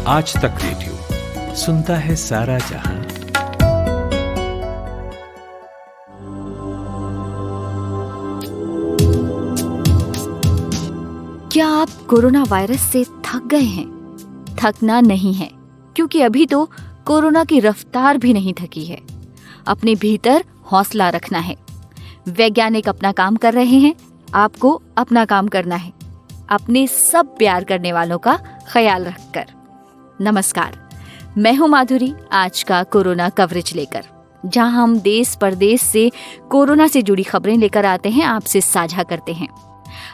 आज तक रेडियो सुनता है सारा जहां। क्या आप कोरोना वायरस से थक गए हैं? थकना नहीं है, क्योंकि अभी तो कोरोना की रफ्तार भी नहीं थकी है। अपने भीतर हौसला रखना है। वैज्ञानिक अपना काम कर रहे हैं, आपको अपना काम करना है, अपने सब प्यार करने वालों का ख्याल रखकर। नमस्कार, मैं हूं माधुरी, आज का कोरोना कवरेज लेकर, जहां हम देश परदेश से कोरोना से जुड़ी खबरें लेकर आते हैं, आपसे साझा करते हैं।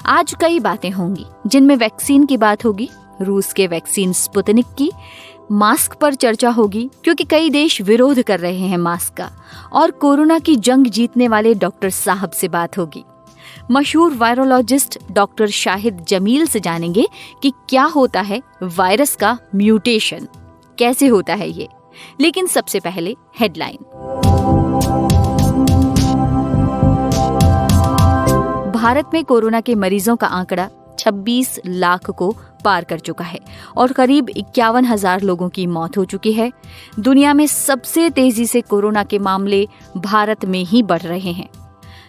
आज कई बातें होंगी, जिनमें वैक्सीन की बात होगी, रूस के वैक्सीन स्पुतनिक की, मास्क पर चर्चा होगी क्योंकि कई देश विरोध कर रहे हैं मास्क का, और कोरोना की जंग जीतने वाले डॉक्टर साहब से बात होगी। मशहूर वायरोलॉजिस्ट डॉक्टर शाहिद जमील से जानेंगे कि क्या होता है वायरस का म्यूटेशन, कैसे होता है ये। लेकिन सबसे पहले हेडलाइन। भारत में कोरोना के मरीजों का आंकड़ा 26 लाख को पार कर चुका है और करीब 51,000 लोगों की मौत हो चुकी है। दुनिया में सबसे तेजी से कोरोना के मामले भारत में ही बढ़ रहे हैं।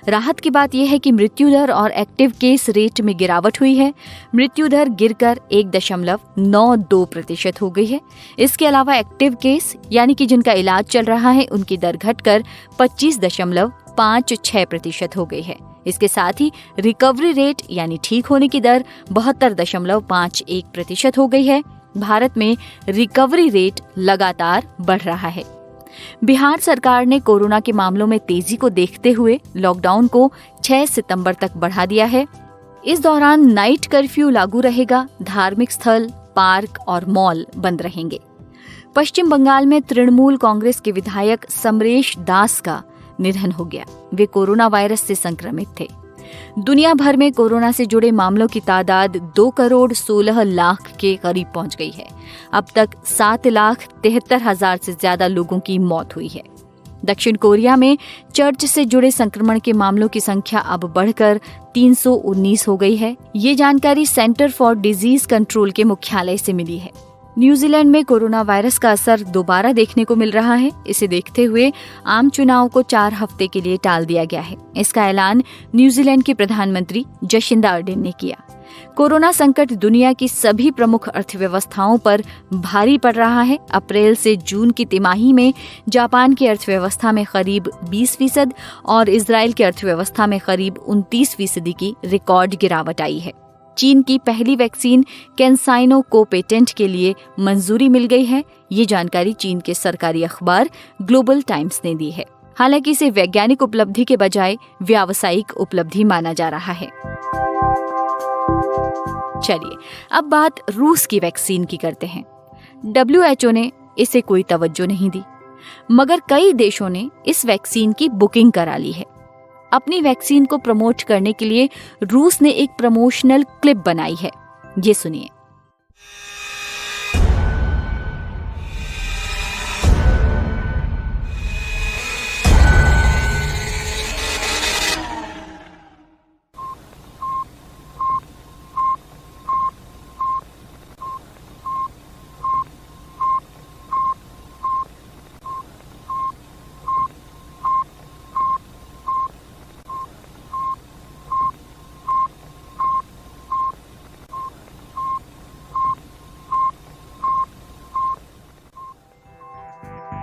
राहत की बात यह है कि मृत्यु दर और एक्टिव केस रेट में गिरावट हुई है। मृत्यु दर गिरकर 1.92% हो गई है। इसके अलावा एक्टिव केस यानी कि जिनका इलाज चल रहा है, उनकी दर घटकर 25.56% हो गई है। इसके साथ ही रिकवरी रेट यानी ठीक होने की दर 72.51% हो गई है। भारत में रिकवरी रेट लगातार बढ़ रहा है। बिहार सरकार ने कोरोना के मामलों में तेजी को देखते हुए लॉकडाउन को 6 सितंबर तक बढ़ा दिया है। इस दौरान नाइट कर्फ्यू लागू रहेगा। धार्मिक स्थल, पार्क और मॉल बंद रहेंगे। पश्चिम बंगाल में तृणमूल कांग्रेस के विधायक समरेश दास का निधन हो गया। वे कोरोना वायरस से संक्रमित थे। दुनिया भर में कोरोना से जुड़े मामलों की तादाद 2,16,00,000 के करीब पहुंच गई है। अब तक 7,73,000 से ज्यादा लोगों की मौत हुई है। दक्षिण कोरिया में चर्च से जुड़े संक्रमण के मामलों की संख्या अब बढ़कर 319 हो गई है। ये जानकारी सेंटर फॉर डिजीज कंट्रोल के मुख्यालय से मिली है। न्यूजीलैंड में कोरोना वायरस का असर दोबारा देखने को मिल रहा है। इसे देखते हुए आम चुनाव को 4 हफ्ते के लिए टाल दिया गया है। इसका ऐलान न्यूजीलैंड के प्रधानमंत्री जसिंदा अर्डेन ने किया। कोरोना संकट दुनिया की सभी प्रमुख अर्थव्यवस्थाओं पर भारी पड़ रहा है। अप्रैल से जून की तिमाही में जापान की अर्थव्यवस्था में करीब 20% और इजराइल की अर्थव्यवस्था में करीब 29% की रिकॉर्ड गिरावट आई है। चीन की पहली वैक्सीन कैंसाइनो को पेटेंट के लिए मंजूरी मिल गई है। ये जानकारी चीन के सरकारी अखबार ग्लोबल टाइम्स ने दी है। हालांकि इसे वैज्ञानिक उपलब्धि के बजाय व्यावसायिक उपलब्धि माना जा रहा है। चलिए अब बात रूस की वैक्सीन की करते हैं। WHO ने इसे कोई तवज्जो नहीं दी, मगर कई देशों ने इस वैक्सीन की बुकिंग करा ली है। अपनी वैक्सीन को प्रमोट करने के लिए रूस ने एक प्रमोशनल क्लिप बनाई है। ये सुनिए।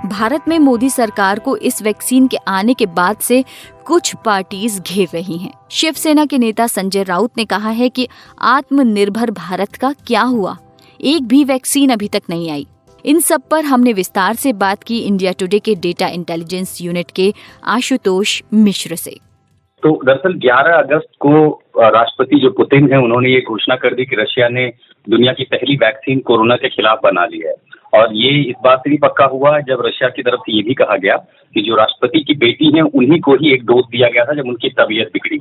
भारत में मोदी सरकार को इस वैक्सीन के आने के बाद से कुछ पार्टीज घेर रही हैं। शिवसेना के नेता संजय राउत ने कहा है कि आत्मनिर्भर भारत का क्या हुआ, एक भी वैक्सीन अभी तक नहीं आई। इन सब पर हमने विस्तार से बात की इंडिया टुडे के डेटा इंटेलिजेंस यूनिट के आशुतोष मिश्र से। तो दरअसल 11 अगस्त को राष्ट्रपति जो पुतिन है, उन्होंने ये घोषणा कर दी कि रशिया ने दुनिया की पहली वैक्सीन कोरोना के खिलाफ बना ली है। और ये इस बात से भी पक्का हुआ जब रशिया की तरफ से ये भी कहा गया कि जो राष्ट्रपति की बेटी है, उन्हीं को ही एक डोज दिया गया था जब उनकी तबीयत बिगड़ी।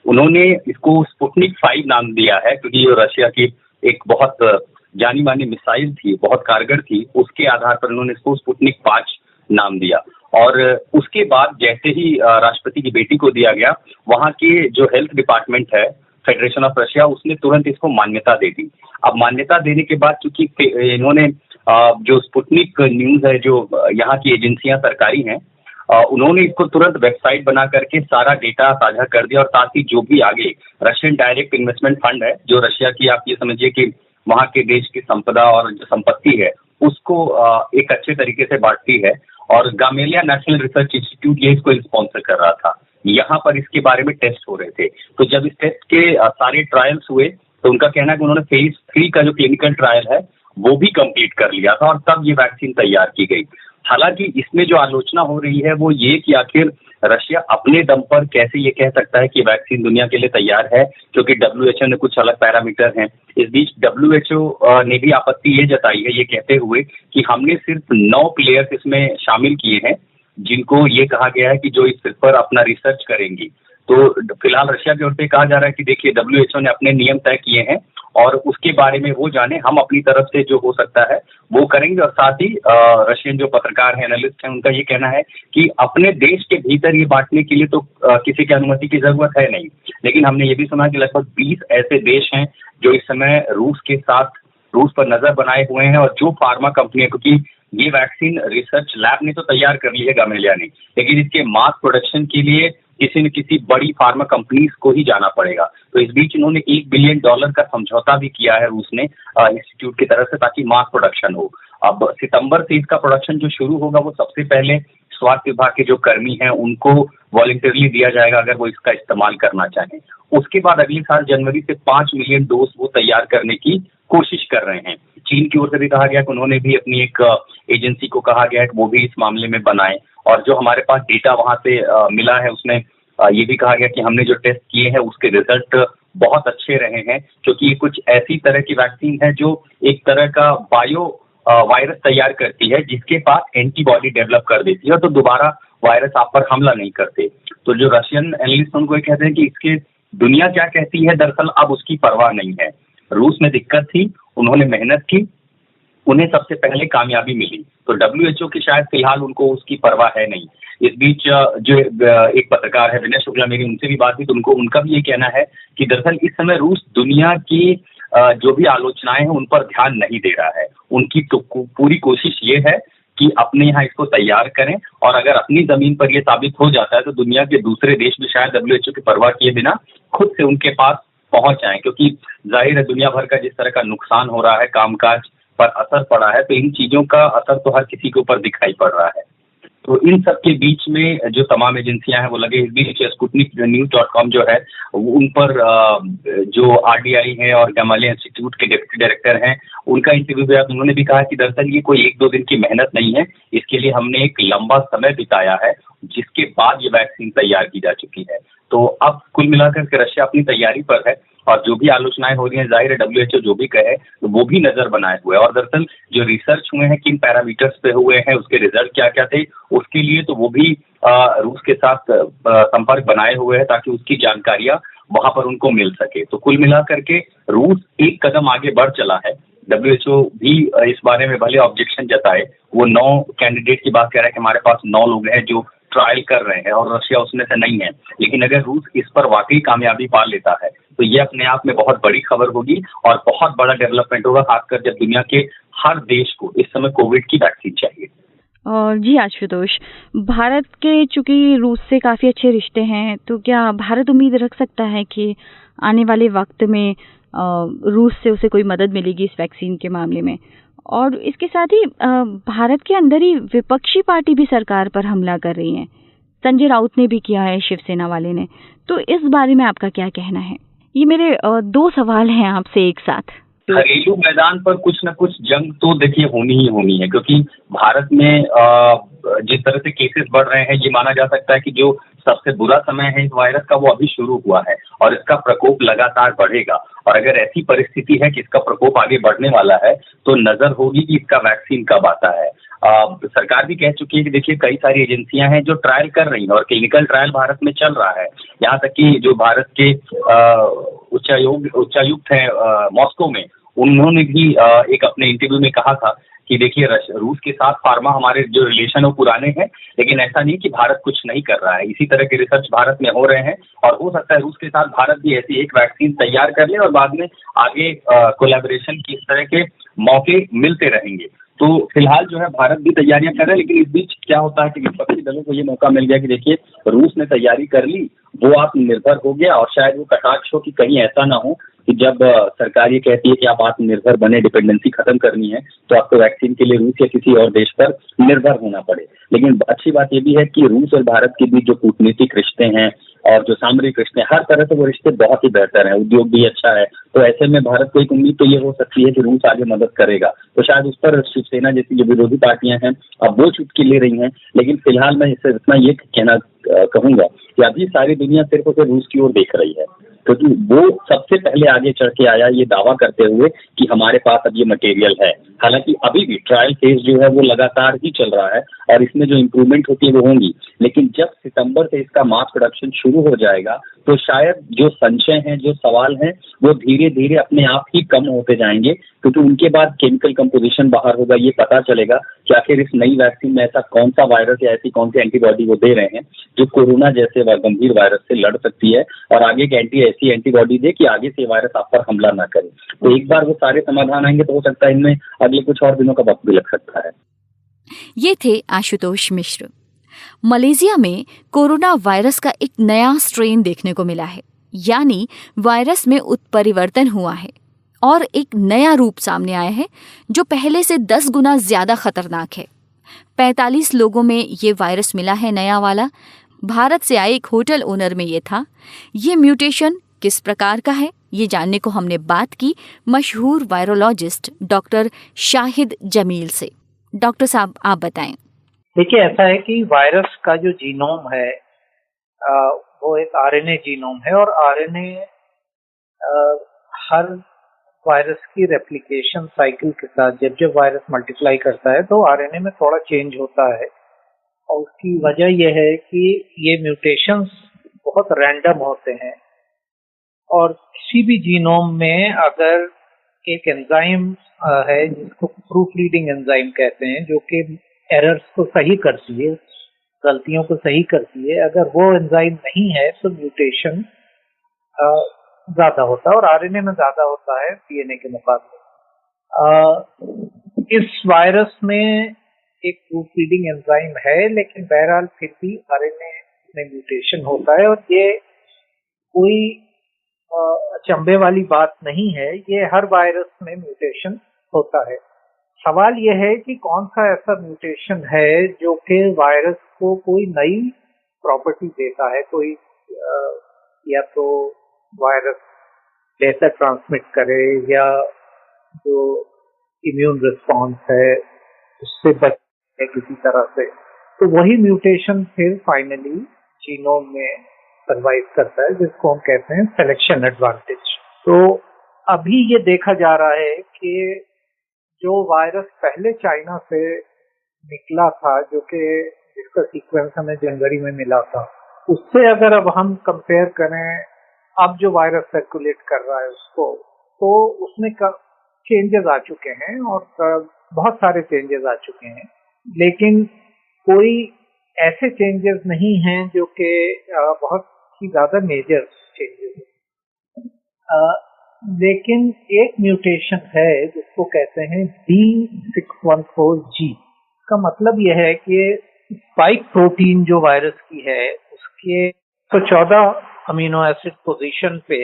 उन्होंने इसको स्पुतनिक 5 नाम दिया है, क्योंकि ये रशिया की एक बहुत जानी मानी मिसाइल थी, बहुत कारगर थी। उसके आधार पर उन्होंने इसको स्पुतनिक 5 नाम दिया। और उसके बाद जैसे ही राष्ट्रपति की बेटी को दिया गया, वहाँ के जो हेल्थ डिपार्टमेंट है, फेडरेशन ऑफ रशिया, उसने तुरंत इसको मान्यता दे दी। अब मान्यता देने के बाद चूंकि इन्होंने जो स्पुतनिक न्यूज है, जो यहाँ की एजेंसियां सरकारी हैं, उन्होंने इसको तुरंत वेबसाइट बना करके सारा डेटा साझा कर दिया और साथ ही जो भी आगे रशियन डायरेक्ट इन्वेस्टमेंट फंड है, जो रशिया की, आप ये समझिए कि वहाँ के देश की संपदा और जो संपत्ति है उसको एक अच्छे तरीके से बांटती है, और गामेलिया नेशनल रिसर्च इंस्टीट्यूट ये इसको स्पॉन्सर कर रहा था। यहाँ पर इसके बारे में टेस्ट हो रहे थे, तो जब इस टेस्ट के सारे ट्रायल्स हुए तो उनका कहना है कि उन्होंने फेज 3 का जो क्लिनिकल ट्रायल है वो भी कंप्लीट कर लिया था और तब ये वैक्सीन तैयार की गई। हालांकि इसमें जो आलोचना हो रही है वो ये कि आखिर रशिया अपने दम पर कैसे ये कह सकता है कि वैक्सीन दुनिया के लिए तैयार है, क्योंकि डब्ल्यूएचओ ने कुछ अलग पैरामीटर हैं। इस बीच डब्ल्यूएचओ ने भी आपत्ति ये जताई है, ये कहते हुए कि हमने सिर्फ 9 प्लेयर्स इसमें शामिल किए हैं जिनको ये कहा गया है कि जो इस पर अपना रिसर्च करेंगी। तो फिलहाल रशिया की ओर से कहा जा रहा है कि देखिए, डब्ल्यूएचओ ने अपने नियम तय किए हैं और उसके बारे में वो जाने, हम अपनी तरफ से जो हो सकता है वो करेंगे। और साथ ही रशियन जो पत्रकार हैं, एनालिस्ट हैं, उनका ये कहना है कि अपने देश के भीतर ये बांटने के लिए तो किसी की अनुमति की जरूरत है नहीं, लेकिन हमने ये भी सुना कि लगभग 20 ऐसे देश हैं जो इस समय रूस पर नजर बनाए हुए हैं, और जो फार्मा कंपनियां, क्योंकि ये वैक्सीन रिसर्च लैब ने तो तैयार कर ली है गामेलिया ने, लेकिन इसके मास प्रोडक्शन के लिए किसी न किसी बड़ी फार्मा कंपनीज को ही जाना पड़ेगा। तो इस बीच इन्होंने $1 बिलियन का समझौता भी किया है रूस ने इंस्टीट्यूट की तरफ से, ताकि मास प्रोडक्शन हो। अब सितंबर से इसका प्रोडक्शन जो शुरू होगा वो सबसे पहले स्वास्थ्य विभाग के जो कर्मी हैं उनको वॉलंटियरली दिया जाएगा अगर वो इसका इस्तेमाल करना चाहें। उसके बाद अगले साल जनवरी से 5 मिलियन डोज वो तैयार करने की कोशिश कर रहे हैं। चीन की ओर से भी कहा गया कि उन्होंने भी अपनी एक एजेंसी को कहा गया है कि वो भी इस मामले में बनाए, और जो हमारे पास डेटा वहां से मिला है उसमें ये भी कहा गया कि हमने जो टेस्ट किए हैं उसके रिजल्ट बहुत अच्छे रहे हैं, क्योंकि ये कुछ ऐसी तरह की वैक्सीन है जो एक तरह का वायरस तैयार करती है जिसके पास एंटीबॉडी डेवलप कर देती है, तो दोबारा वायरस आप पर हमला नहीं करते। तो जो रशियन एनालिस्ट उनको ये कहते हैं कि इसके दुनिया क्या कहती है, दरअसल अब उसकी परवाह नहीं है। रूस में दिक्कत थी, उन्होंने मेहनत की, उन्हें सबसे पहले कामयाबी मिली, तो डब्ल्यूएचओ की शायद फिलहाल उनको उसकी परवाह है नहीं। इस बीच जो एक पत्रकार है विनय शुक्ला, मेरी उनसे भी बात हुई, तो उनका भी ये कहना है कि दरअसल इस समय रूस दुनिया की जो भी आलोचनाएं हैं उन पर ध्यान नहीं दे रहा है। उनकी तो पूरी कोशिश ये है कि अपने यहाँ इसको तैयार करें, और अगर अपनी जमीन पर यह साबित हो जाता है तो दुनिया के दूसरे देश भी शायद डब्ल्यूएचओ की परवाह किए बिना खुद से उनके पास पहुंच जाएं, क्योंकि जाहिर है दुनिया भर का जिस तरह का नुकसान हो रहा है, कामकाज पर असर पड़ा है, तो इन चीजों का असर तो हर किसी के ऊपर दिखाई पड़ रहा है। तो इन सब के बीच में जो तमाम एजेंसियां हैं वो लगे। इस बीच स्पुतनिक.न्यूज.com जो है उन पर जो आरडीआई है और गामेलिया इंस्टीट्यूट के डिप्टी डायरेक्टर हैं उनका इंटरव्यू दिया, उन्होंने भी कहा कि दरअसल ये कोई 1-2 दिन की मेहनत नहीं है, इसके लिए हमने एक लंबा समय बिताया है, जिसके बाद ये वैक्सीन तैयार की जा चुकी है। तो अब कुल मिलाकर के रशिया अपनी तैयारी पर है, और जो भी आलोचनाएं हो रही हैं, जाहिर है डब्ल्यूएचओ जो भी कहे तो वो भी नजर बनाए हुए है, और दरअसल जो रिसर्च हुए हैं किन पैरामीटर्स पे हुए हैं, उसके रिजल्ट क्या क्या थे, उसके लिए तो वो भी रूस के साथ संपर्क बनाए हुए हैं ताकि उसकी जानकारियां वहां पर उनको मिल सके। तो कुल मिलाकर के रूस एक कदम आगे बढ़ चला है। डब्ल्यूएचओ भी इस बारे में भले ऑब्जेक्शन जताए, वो 9 कैंडिडेट की बात कह रहा है कि हमारे पास 9 लोग हैं जो ट्रायल कर रहे हैं और रशिया उसमें से नहीं है, लेकिन अगर रूस इस पर वाकई कामयाबी पा लेता है तो ये अपने आप में बहुत बड़ी खबर होगी और बहुत बड़ा डेवलपमेंट होगा, खासकर जब दुनिया के हर देश को इस समय कोविड की वैक्सीन चाहिए। जी आशुतोष, भारत के चूंकि रूस से काफ़ी अच्छे रिश्ते हैं, तो क्या भारत उम्मीद रख सकता है कि आने वाले वक्त में रूस से उसे कोई मदद मिलेगी इस वैक्सीन के मामले में? और इसके साथ ही भारत के अंदर ही विपक्षी पार्टी भी सरकार पर हमला कर रही है, संजय राउत ने भी किया है, शिवसेना वाले ने, तो इस बारे में आपका क्या कहना है? ये मेरे 2 सवाल हैं आपसे एक साथ। घरेलू मैदान पर कुछ न कुछ जंग तो देखिए होनी ही होनी है, क्योंकि भारत में जिस तरह से केसेस बढ़ रहे हैं, ये माना जा सकता है कि जो सबसे बुरा समय है इस वायरस का वो अभी शुरू हुआ है और इसका प्रकोप लगातार बढ़ेगा। और अगर ऐसी परिस्थिति है कि इसका प्रकोप आगे बढ़ने वाला है तो नजर होगी कि इसका वैक्सीन कब आता है। सरकार भी कह चुकी है कि देखिए कई सारी एजेंसियां हैं जो ट्रायल कर रही हैं और क्लिनिकल ट्रायल भारत में चल रहा है। यहाँ तक कि जो भारत के उच्चायुक्त हैं मॉस्को में, उन्होंने भी एक अपने इंटरव्यू में कहा था कि देखिए रूस के साथ फार्मा हमारे जो रिलेशन है वो पुराने हैं, लेकिन ऐसा नहीं कि भारत कुछ नहीं कर रहा है। इसी तरह के रिसर्च भारत में हो रहे हैं और हो सकता है रूस के साथ भारत भी ऐसी एक वैक्सीन तैयार कर ले और बाद में आगे कोलैबोरेशन की इस तरह के मौके मिलते रहेंगे। तो फिलहाल जो है भारत भी तैयारियां कर रहा है, लेकिन इस बीच क्या होता है कि विपक्षी दलों को ये मौका मिल गया कि देखिए रूस ने तैयारी कर ली, वो आत्मनिर्भर हो गया, और शायद वो कटाक्ष हो कि कहीं ऐसा ना हो कि जब सरकार ये कहती है कि आप आत्मनिर्भर बने, डिपेंडेंसी खत्म करनी है, तो आपको वैक्सीन के लिए रूस या किसी और देश पर निर्भर होना पड़े। लेकिन अच्छी बात ये भी है कि रूस और भारत के बीच जो कूटनीतिक रिश्ते हैं और जो सामरिक रिश्ते हैं, हर तरह से वो रिश्ते बहुत ही बेहतर हैं, उद्योग भी अच्छा है। तो ऐसे में भारत को एक उम्मीद तो ये हो सकती है कि रूस आगे मदद करेगा। तो शायद उस पर शिवसेना जैसी जो विरोधी पार्टियां हैं अब वो चुटकी ले रही हैं। लेकिन फिलहाल मैं इससे इतना ये कहना कहूंगा कि अभी सारी दुनिया सिर्फ और सिर्फ रूस की ओर देख रही है, क्योंकि वो सबसे पहले आगे चढ़ के आया ये दावा करते हुए कि हमारे पास अब ये मटेरियल है। हालांकि अभी भी ट्रायल फेज जो है वो लगातार ही चल रहा है और इसमें जो इम्प्रूवमेंट होती है वो होंगी, लेकिन जब सितंबर से इसका मास प्रोडक्शन शुरू हो जाएगा तो शायद जो संशय हैं, जो सवाल हैं, वो धीरे धीरे अपने आप ही कम होते जाएंगे, क्योंकि उनके बाद केमिकल कंपोजिशन बाहर होगा, ये पता चलेगा कि आखिर इस नई वैक्सीन में ऐसा कौन सा वायरस या ऐसी कौन सी एंटीबॉडी वो दे रहे हैं जो कोरोना जैसे गंभीर वायरस से लड़ सकती है और आगे एक ऐसी एंटीबॉडी दे कि आगे से वायरस आप पर हमला ना करे। तो एक बार वो सारे समाधान आएंगे तो हो सकता है इनमें अगले कुछ और दिनों का वक्त भी लग सकता है। ये थे आशुतोष मिश्र। मलेशिया में कोरोना वायरस का एक नया स्ट्रेन देखने को मिला है, यानी वायरस में उत्परिवर्तन हुआ है और एक नया रूप सामने आया है जो पहले से 10 गुना ज्यादा खतरनाक है। 45 लोगों में ये वायरस मिला है नया वाला। भारत से आए एक होटल ओनर में ये था। ये म्यूटेशन किस प्रकार का है ये जानने को हमने बात की मशहूर वायरोलॉजिस्ट डॉक्टर शाहिद जमील से। डॉक्टर साहब आप बताएं। देखिए, ऐसा है कि वायरस का जो जीनोम है वो एक आरएनए जीनोम है और आरएनए हर वायरस की रेप्लिकेशन साइकिल के साथ जब जब वायरस मल्टीप्लाई करता है तो आरएनए में थोड़ा चेंज होता है और उसकी वजह यह है कि ये म्यूटेशंस बहुत रैंडम होते हैं और किसी भी जीनोम में अगर एक एंजाइम है जिसको प्रूफ रीडिंग एंजाइम कहते हैं जो कि एरर्स को सही करती है, गलतियों को सही करती है, अगर वो एंजाइम नहीं है तो म्यूटेशन ज्यादा होता है और आरएनए में ज्यादा होता है डीएनए के मुकाबले। इस वायरस में एक प्रूफ रीडिंग एंजाइम है, लेकिन बहरहाल फिर भी आरएनए में म्यूटेशन होता है और ये कोई अचंभे वाली बात नहीं है, ये हर वायरस में म्यूटेशन होता है। सवाल यह है कि कौन सा ऐसा म्यूटेशन है जो कि वायरस को कोई नई प्रॉपर्टी देता है, कोई या तो वायरस बेहतर ट्रांसमिट करे या जो इम्यून रिस्पॉन्स है उससे बचे किसी तरह से, तो वही म्यूटेशन फिर फाइनली जीनोम में सर्वाइव करता है जिसको हम कहते हैं सिलेक्शन एडवांटेज। तो अभी ये देखा जा रहा है कि जो वायरस पहले चाइना से निकला था, जो कि जिसका सीक्वेंस हमें जनवरी में मिला था, उससे अगर अब हम कंपेयर करें अब जो वायरस सर्कुलेट कर रहा है उसको, तो उसमें चेंजेस आ चुके हैं और बहुत सारे चेंजेस आ चुके हैं, लेकिन कोई ऐसे चेंजेस नहीं हैं जो कि बहुत ही ज्यादा मेजर चेंजेस हैं। लेकिन एक म्यूटेशन है जिसको कहते हैं D614G। इसका मतलब यह है कि स्पाइक प्रोटीन जो वायरस की है उसके तो 14 अमीनो एसिड पोजीशन पे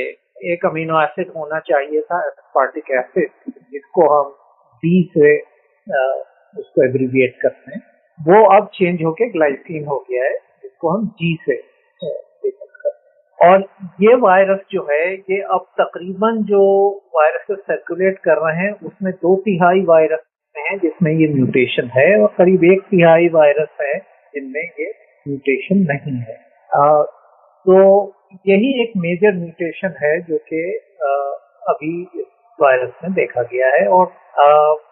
एक अमीनो एसिड होना चाहिए था, एस्पार्टिक एसिड, जिसको हम D से उसको एब्रिविएट करते हैं, वो अब चेंज होके ग्लाइसिन हो गया है जिसको हम G से और ये वायरस जो है ये अब तकरीबन जो वायरस सर्कुलेट कर रहे हैं उसमें 2/3 वायरस हैं जिसमें ये म्यूटेशन है और करीब 1/3 वायरस है जिनमें ये म्यूटेशन नहीं है। तो यही एक मेजर म्यूटेशन है जो कि अभी इस वायरस में देखा गया है और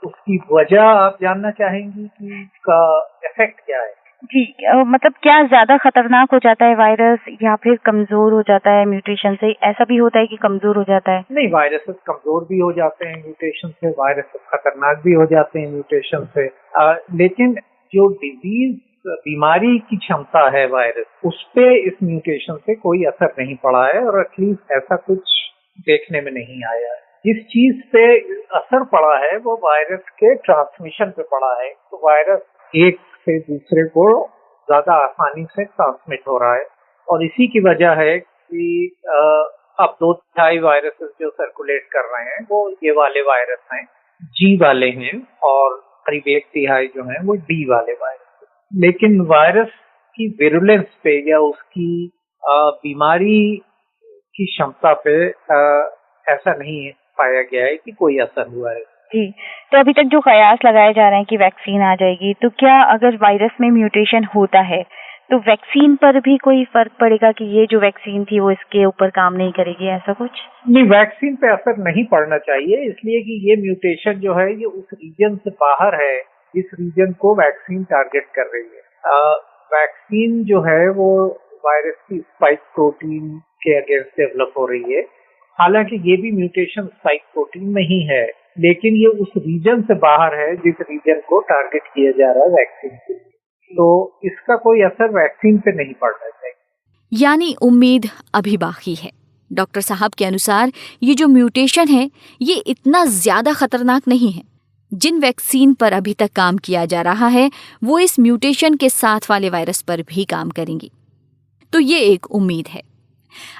उसकी वजह आप जानना चाहेंगी कि इसका इफेक्ट क्या है? जी, मतलब क्या ज्यादा खतरनाक हो जाता है वायरस या फिर कमजोर हो जाता है म्यूटेशन से? ऐसा भी होता है कि कमजोर हो जाता है? नहीं, वायरसेस कमजोर भी हो जाते हैं म्यूटेशन से, वायरसेस खतरनाक भी हो जाते हैं म्यूटेशन से, लेकिन जो डिजीज बीमारी की क्षमता है वायरस, उस पे इस म्यूटेशन से कोई असर नहीं पड़ा है और एटलीस्ट ऐसा कुछ देखने में नहीं आया है। जिस चीज पे असर पड़ा है वो वायरस के ट्रांसमिशन पे पड़ा है। तो वायरस एक से दूसरे को ज्यादा आसानी से ट्रांसमिट हो रहा है और इसी की वजह है कि अब 2/3 वायरसेस जो सर्कुलेट कर रहे हैं वो ये वाले वायरस हैं, जी वाले हैं, और करीब 1/3 जो हैं वो डी वाले वायरस। लेकिन वायरस की विरुलेंस पे या उसकी बीमारी की क्षमता पे ऐसा नहीं पाया गया है कि कोई असर हुआ है। जी, तो अभी तक जो कयास लगाए जा रहे हैं कि वैक्सीन आ जाएगी, तो क्या अगर वायरस में म्यूटेशन होता है तो वैक्सीन पर भी कोई फर्क पड़ेगा कि ये जो वैक्सीन थी वो इसके ऊपर काम नहीं करेगी, ऐसा कुछ? नहीं, वैक्सीन पे असर नहीं पड़ना चाहिए, इसलिए कि ये म्यूटेशन जो है ये उस रीजन से बाहर है जिस रीजन को वैक्सीन टारगेट कर रही है। वैक्सीन जो है वो वायरस की स्पाइक प्रोटीन के अगेंस्ट डेवलप हो रही है। हालांकि ये भी म्यूटेशन स्पाइक प्रोटीन में ही है, लेकिन ये उस रीजन से बाहर है जिस रीजन को टारगेट किया जा रहा है वैक्सीन के लिए। तो इसका कोई असर वैक्सीन पे नहीं पड़ना चाहिए। यानी उम्मीद अभी बाकी है। डॉक्टर साहब के अनुसार ये जो म्यूटेशन है ये इतना ज्यादा खतरनाक नहीं है। जिन वैक्सीन पर अभी तक काम किया जा रहा है वो इस म्यूटेशन के साथ वाले वायरस पर भी काम करेंगी। तो ये एक उम्मीद है।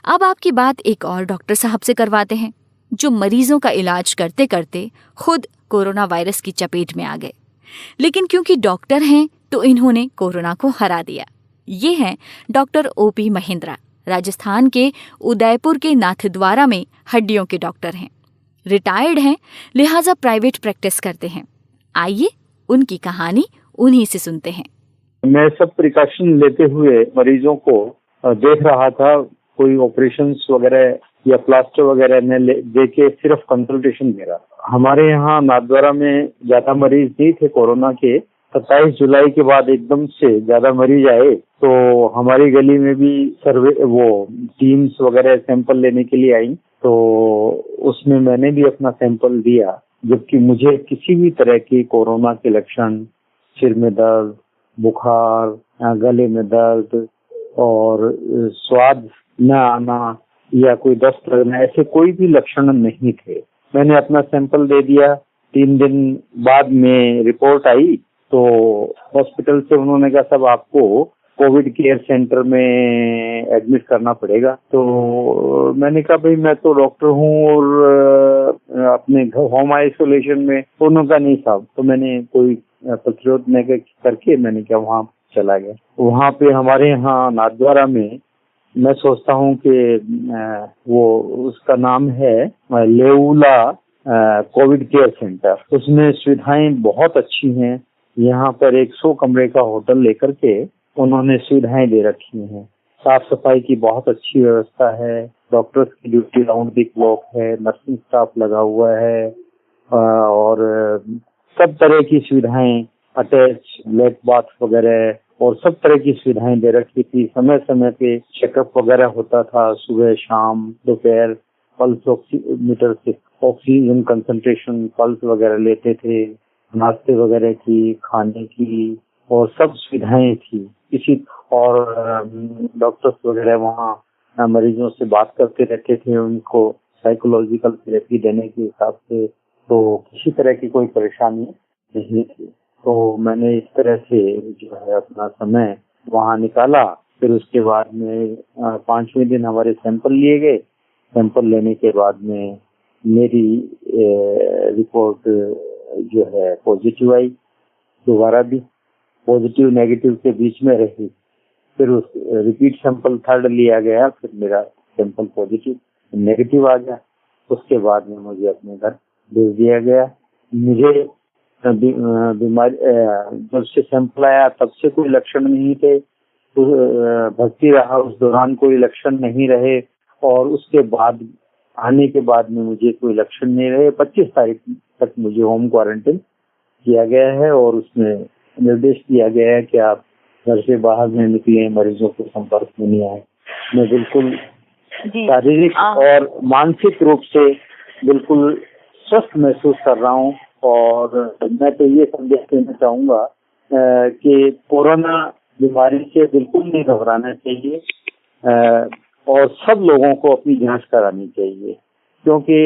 अब आपकी बात एक और डॉक्टर साहब से करवाते हैं जो मरीजों का इलाज करते करते खुद कोरोना वायरस की चपेट में आ गए, लेकिन क्योंकि डॉक्टर हैं तो इन्होंने कोरोना को हरा दिया। ये हैं डॉक्टर ओपी महिंद्रा, राजस्थान के उदयपुर के नाथद्वारा में हड्डियों के डॉक्टर हैं। रिटायर्ड हैं, लिहाजा प्राइवेट प्रैक्टिस करते हैं। आइए उनकी कहानी उन्हीं से सुनते हैं। मैं सब प्रिकॉशन लेते हुए मरीजों को देख रहा था। कोई ऑपरेशंस वगैरह या प्लास्टर वगैरह में दे के सिर्फ कंसल्टेशन दे रहा। हमारे यहाँ नाथद्वारा में ज्यादा मरीज नहीं थे कोरोना के। 27 जुलाई के बाद एकदम से ज्यादा मरीज आए तो हमारी गली में भी सर्वे वो टीम्स वगैरह सैंपल लेने के लिए आई, तो उसमें मैंने भी अपना सैंपल दिया। जबकि मुझे किसी भी तरह की कोरोना के लक्षण, सिर में दर्द, बुखार, गले में दर्द और स्वाद न आना या कोई दस्त लगना, ऐसे कोई भी लक्षण नहीं थे। मैंने अपना सैंपल दे दिया। 3 दिन बाद में रिपोर्ट आई तो हॉस्पिटल से उन्होंने कहा सब आपको कोविड केयर सेंटर में एडमिट करना पड़ेगा। तो मैंने कहा भाई मैं तो डॉक्टर हूँ और अपने होम आइसोलेशन में। उन्होंने कहा नहीं साहब। तो मैंने कोई प्रतिरोध करके मैंने क्या वहाँ चला गया। वहाँ पे हमारे यहाँ नाथद्वारा में मैं सोचता हूँ कि वो उसका नाम है लेउला कोविड केयर सेंटर। उसमें सुविधाएं बहुत अच्छी हैं। यहाँ पर 100 कमरे का होटल लेकर के उन्होंने सुविधाएं दे रखी हैं। साफ सफाई की बहुत अच्छी व्यवस्था है। डॉक्टर्स की ड्यूटी राउंड द क्लॉक है। नर्सिंग स्टाफ लगा हुआ है और सब तरह की सुविधाएं, अटैच लेट बाथ वगैरह और सब तरह की सुविधाएं दे रखी थी। समय समय पे चेकअप वगैरह होता था, सुबह शाम दोपहर। पल्स ऑक्सीमीटर से ऑक्सीजन कंसंट्रेशन, पल्स वगैरह लेते थे। नाश्ते वगैरह की, खाने की और सब सुविधाएं थी। इसी और डॉक्टर्स वगैरह वहाँ मरीजों से बात करते रहते थे, उनको साइकोलॉजिकल थेरेपी देने के हिसाब से। तो किसी तरह की कोई परेशानी नहीं थी। तो मैंने इस तरह से जो है अपना समय वहाँ निकाला। फिर उसके बाद में 5वें दिन हमारे सैंपल लिए गए। सैंपल लेने के बाद में मेरी रिपोर्ट जो है पॉजिटिव आई। दोबारा भी पॉजिटिव नेगेटिव के बीच में रही। फिर उस रिपीट सैंपल 3rd लिया गया। फिर मेरा सैंपल पॉजिटिव नेगेटिव आ गया। उसके बाद में मुझे अपने घर भेज दिया गया। मुझे बीमारी जब से सैंपल आया तब से कोई लक्षण नहीं थे। तो भर्ती रहा, उस दौरान कोई लक्षण नहीं रहे और उसके बाद आने के बाद में मुझे कोई लक्षण नहीं रहे। 25 तारीख तक मुझे होम क्वारंटाइन किया गया है और उसमें निर्देश दिया गया है कि आप घर से बाहर नहीं निकले, मरीजों के संपर्क में नहीं आए। मैं बिल्कुल शारीरिक और मानसिक रूप से बिल्कुल स्वस्थ महसूस कर रहा हूँ। और मैं तो ये संदेश देना चाहूंगा कि कोरोना बीमारी से बिल्कुल नहीं घबराना चाहिए और सब लोगों को अपनी जांच करानी चाहिए, क्योंकि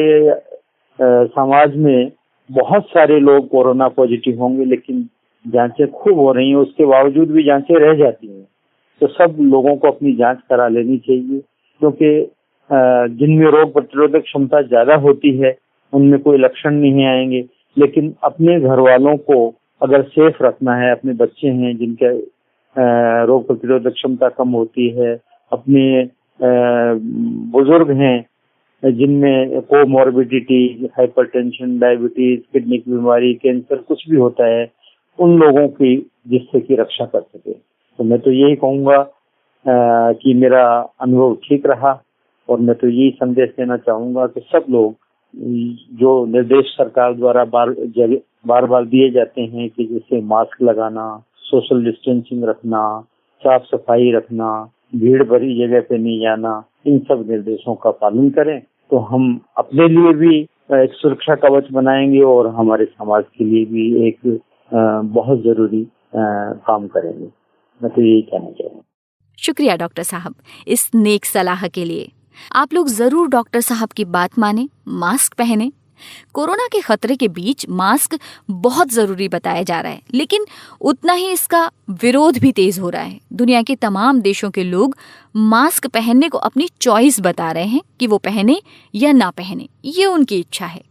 समाज में बहुत सारे लोग कोरोना पॉजिटिव होंगे, लेकिन जांचें खूब हो रही हैं, उसके बावजूद भी जांचें रह जाती हैं। तो सब लोगों को अपनी जांच करा लेनी चाहिए, क्योंकि जिनमें रोग प्रतिरोधक क्षमता ज्यादा होती है उनमें कोई लक्षण नहीं आएंगे, लेकिन अपने घर वालों को अगर सेफ रखना है, अपने बच्चे हैं जिनके रोग प्रतिरोधक क्षमता कम होती है, अपने बुजुर्ग हैं जिनमें कोमॉर्बिडिटी, हाइपरटेंशन, डायबिटीज, किडनी की बीमारी, कैंसर कुछ भी होता है, उन लोगों की जिससे कि रक्षा कर सके। तो मैं तो यही कहूँगा कि मेरा अनुभव ठीक रहा, और मैं तो यही संदेश देना चाहूँगा कि सब लोग जो निर्देश सरकार द्वारा बार बार दिए जाते हैं कि जैसे मास्क लगाना, सोशल डिस्टेंसिंग रखना, साफ सफाई रखना, भीड़ भरी जगह पे नहीं जाना, इन सब निर्देशों का पालन करें तो हम अपने लिए भी एक सुरक्षा कवच बनाएंगे और हमारे समाज के लिए भी एक बहुत जरूरी काम करेंगे। मैं तो यही कहना चाहूँगा। शुक्रिया डॉक्टर साहब इस नेक सलाह के लिए। आप लोग जरूर डॉक्टर साहब की बात माने, मास्क पहने। कोरोना के खतरे के बीच मास्क बहुत जरूरी बताया जा रहा है, लेकिन उतना ही इसका विरोध भी तेज हो रहा है। दुनिया के तमाम देशों के लोग मास्क पहनने को अपनी चॉइस बता रहे हैं कि वो पहने या ना पहने, ये उनकी इच्छा है।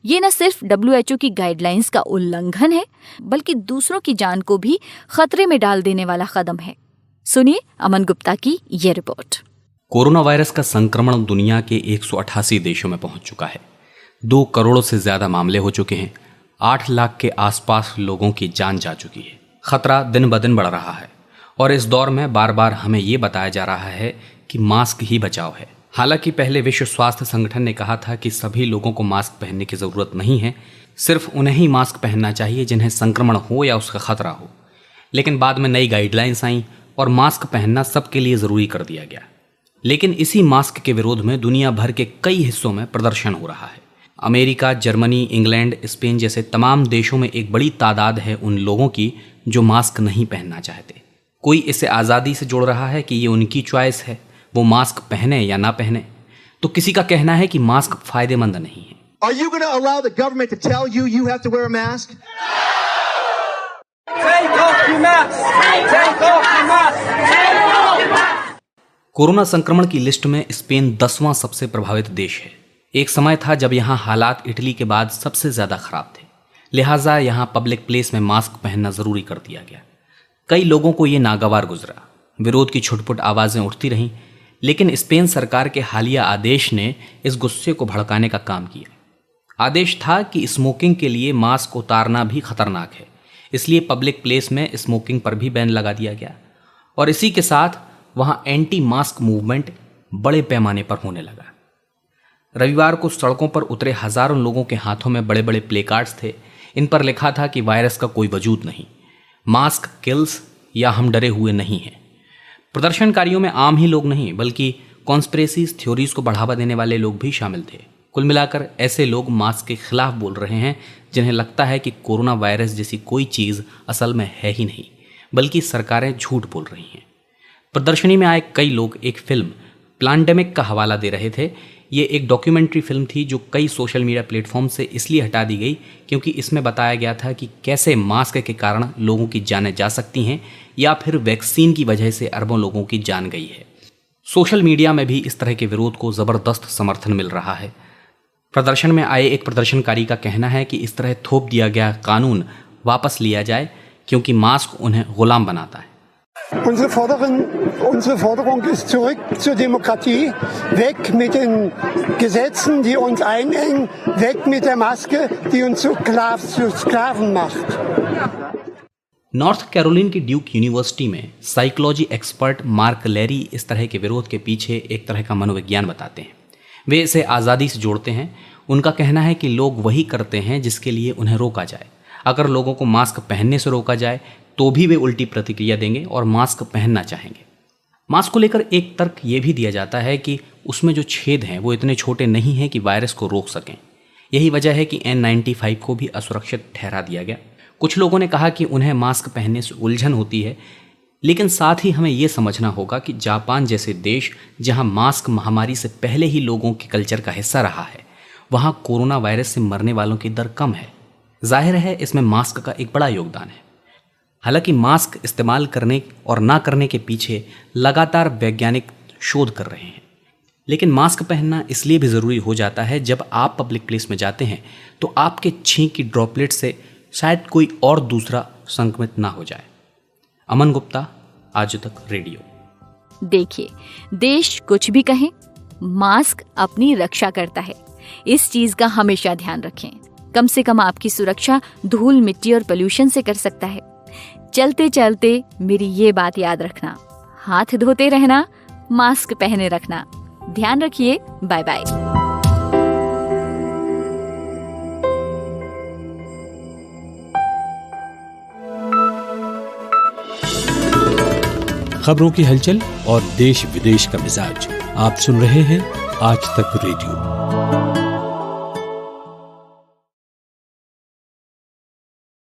ये न सिर्फ WHO की गाइडलाइंस का उल्लंघन है, बल्कि दूसरों की जान को भी खतरे में डाल देने वाला कदम है। सुनिए अमन गुप्ता की ये रिपोर्ट। कोरोना वायरस का संक्रमण दुनिया के 188 देशों में पहुंच चुका है। 2 करोड़ से ज्यादा मामले हो चुके हैं। 8 लाख के आसपास लोगों की जान जा चुकी है। खतरा दिन ब दिन बढ़ रहा है और इस दौर में बार बार हमें ये बताया जा रहा है कि मास्क ही बचाव है। हालांकि पहले विश्व स्वास्थ्य संगठन ने कहा था कि सभी लोगों को मास्क पहनने की जरूरत नहीं है, सिर्फ उन्हें ही मास्क पहनना चाहिए जिन्हें संक्रमण हो या उसका खतरा हो। लेकिन बाद में नई गाइडलाइंस आई और मास्क पहनना सबके लिए जरूरी कर दिया गया। लेकिन इसी मास्क के विरोध में दुनिया भर के कई हिस्सों में प्रदर्शन हो रहा है। अमेरिका, जर्मनी, इंग्लैंड, स्पेन जैसे तमाम देशों में एक बड़ी तादाद है उन लोगों की जो मास्क नहीं पहनना चाहते। कोई इसे आज़ादी से जोड़ रहा है कि ये उनकी चॉइस है, वो मास्क पहने या ना पहने। तो किसी का कहना है कि मास्क फायदेमंद नहीं है। Are you going to allow the government to tell you you have to wear a mask? Take off your mask! Take off your mask! Take off your mask! Corona संक्रमण की लिस्ट में Spain 10वां सबसे प्रभावित देश है। एक समय था जब यहाँ हालात इटली के बाद सबसे ज्यादा खराब थे, लिहाजा यहाँ पब्लिक प्लेस में मास्क पहनना जरूरी कर दिया गया। कई लोगों को ये नागवार गुजरा, विरोध की छुटपुट आवाजें उठती रहीं, लेकिन स्पेन सरकार के हालिया आदेश ने इस गुस्से को भड़काने का काम किया। आदेश था कि स्मोकिंग के लिए मास्क उतारना भी खतरनाक है, इसलिए पब्लिक प्लेस में स्मोकिंग पर भी बैन लगा दिया गया और इसी के साथ वहां एंटी मास्क मूवमेंट बड़े पैमाने पर होने लगा। रविवार को सड़कों पर उतरे हजारों लोगों के हाथों में बड़े बड़े प्लेकार्ड्स थे। इन पर लिखा था कि वायरस का कोई वजूद नहीं, मास्क किल्स या हम डरे हुए नहीं हैं। प्रदर्शनकारियों में आम ही लोग नहीं बल्कि कॉन्स्पिरेसीज थ्योरीज को बढ़ावा देने वाले लोग भी शामिल थे। कुल मिलाकर ऐसे लोग मास्क के खिलाफ बोल रहे हैं जिन्हें लगता है कि कोरोना वायरस जैसी कोई चीज़ असल में है ही नहीं, बल्कि सरकारें झूठ बोल रही हैं। प्रदर्शनी में आए कई लोग एक फिल्म प्लांडेमिक का हवाला दे रहे थे। ये एक डॉक्यूमेंट्री फिल्म थी जो कई सोशल मीडिया प्लेटफॉर्म से इसलिए हटा दी गई क्योंकि इसमें बताया गया था कि कैसे मास्क के कारण लोगों की जानें जा सकती हैं या फिर वैक्सीन की वजह से अरबों लोगों की जान गई है। सोशल मीडिया में भी इस तरह के विरोध को ज़बरदस्त समर्थन मिल रहा है। प्रदर्शन में आए एक प्रदर्शनकारी का कहना है कि इस तरह थोप दिया गया कानून वापस लिया जाए क्योंकि मास्क उन्हें गुलाम बनाता है। Unsere Forderung ist zurück zur Demokratie, weg mit den Gesetzen, die uns einengen, weg mit der Maske, die uns zu Sklaven macht. North Carolina की ड्यूक यूनिवर्सिटी में साइकोलॉजी एक्सपर्ट मार्क लेरी इस तरह के विरोध के पीछे एक तरह का मनोविज्ञान बताते हैं। वे इसे आज़ादी से जोड़ते हैं। उनका कहना है कि लोग वही करते हैं जिसके लिए उन्हें रोका जाए। अगर लोगों को मास्क पहनने से रोका जाए तो भी वे उल्टी प्रतिक्रिया देंगे और मास्क पहनना चाहेंगे। मास्क को लेकर एक तर्क ये भी दिया जाता है कि उसमें जो छेद हैं वो इतने छोटे नहीं हैं कि वायरस को रोक सकें। यही वजह है कि N95 को भी असुरक्षित ठहरा दिया गया। कुछ लोगों ने कहा कि उन्हें मास्क पहनने से उलझन होती है, लेकिन साथ ही हमें ये समझना होगा कि जापान जैसे देश जहां मास्क महामारी से पहले ही लोगों के कल्चर का हिस्सा रहा है, वहाँ कोरोना वायरस से मरने वालों की दर कम है। जाहिर है इसमें मास्क का एक बड़ा योगदान है। हालांकि मास्क इस्तेमाल करने और ना करने के पीछे लगातार वैज्ञानिक शोध कर रहे हैं, लेकिन मास्क पहनना इसलिए भी ज़रूरी हो जाता है जब आप पब्लिक प्लेस में जाते हैं तो आपके छींक की ड्रॉपलेट से शायद कोई और दूसरा संक्रमित ना हो जाए। अमन गुप्ता, आज तक रेडियो। देखिए, देश कुछ भी कहे, मास्क अपनी रक्षा करता है। इस चीज का हमेशा ध्यान रखें। कम से कम आपकी सुरक्षा धूल, मिट्टी और पोल्यूशन से कर सकता है। चलते चलते मेरी ये बात याद रखना, हाथ धोते रहना, मास्क पहने रखना। ध्यान रखिए। Bye bye. खबरों की हलचल और देश विदेश का मिजाज आप सुन रहे हैं आज तक रेडियो।